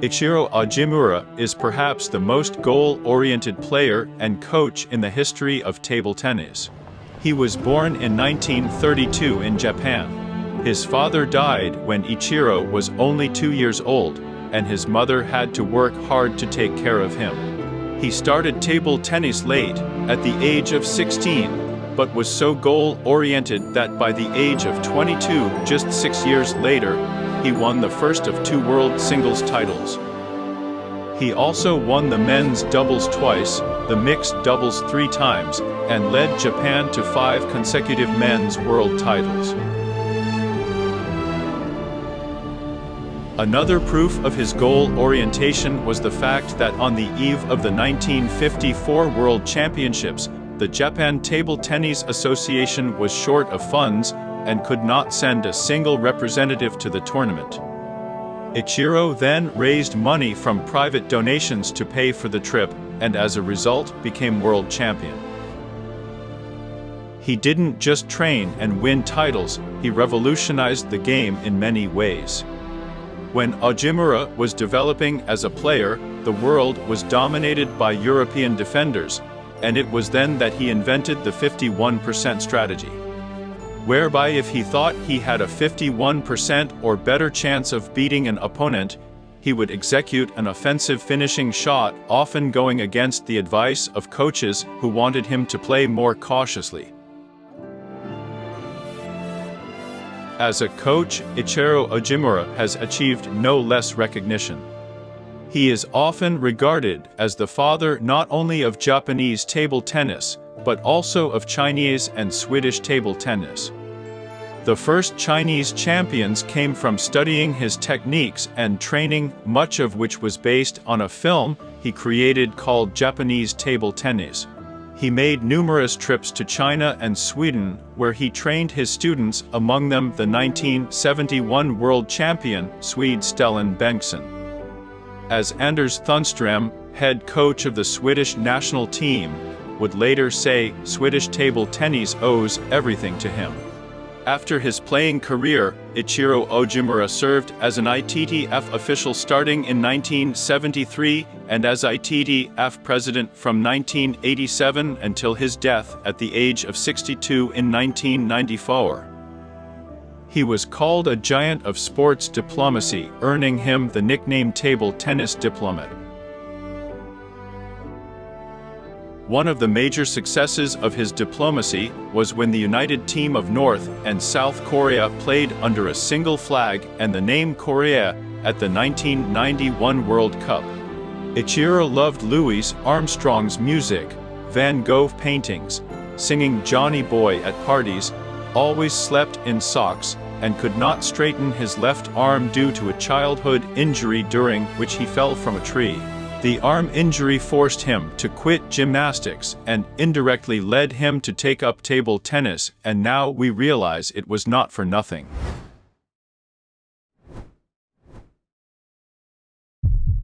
Ichiro Ogimura is perhaps the most goal-oriented player and coach in the history of table tennis. He was born in 1932 in Japan. His father died when Ichiro was only 2 years old, and his mother had to work hard to take care of him. He started table tennis late, at the age of 16, but was so goal-oriented that by the age of 22, just 6 years later, he won the first of 2 world singles titles. He also won the men's doubles twice, the mixed doubles 3 times, and led Japan to 5 consecutive men's world titles. Another proof of his goal orientation was the fact that on the eve of the 1954 World Championships, the Japan Table Tennis Association was short of funds and could not send a single representative to the tournament. Ichiro then raised money from private donations to pay for the trip, and as a result became world champion. He didn't just train and win titles, he revolutionized the game in many ways. When Ogimura was developing as a player, the world was dominated by European defenders, and it was then that he invented the 51% strategy, whereby if he thought he had a 51% or better chance of beating an opponent, he would execute an offensive finishing shot, often going against the advice of coaches who wanted him to play more cautiously. As a coach, Ichiro Ogimura has achieved no less recognition. He is often regarded as the father not only of Japanese table tennis, but also of Chinese and Swedish table tennis. The first Chinese champions came from studying his techniques and training, much of which was based on a film he created called Japanese Table Tennis. He made numerous trips to China and Sweden, where he trained his students, among them the 1971 world champion, Swede Stellan Bengtsson. As Anders Thunström, head coach of the Swedish national team, would later say, Swedish table tennis owes everything to him. After his playing career, Ichiro Ogimura served as an ITTF official starting in 1973 and as ITTF president from 1987 until his death at the age of 62 in 1994. He was called a giant of sports diplomacy, earning him the nickname table tennis diplomat. One of the major successes of his diplomacy was when the united team of North and South Korea played under a single flag and the name Korea at the 1991 World Cup. Ichiro loved Louis Armstrong's music, Van Gogh paintings, singing Johnny Boy at parties, always slept in socks, and could not straighten his left arm due to a childhood injury during which he fell from a tree. The arm injury forced him to quit gymnastics and indirectly led him to take up table tennis, and now we realize it was not for nothing.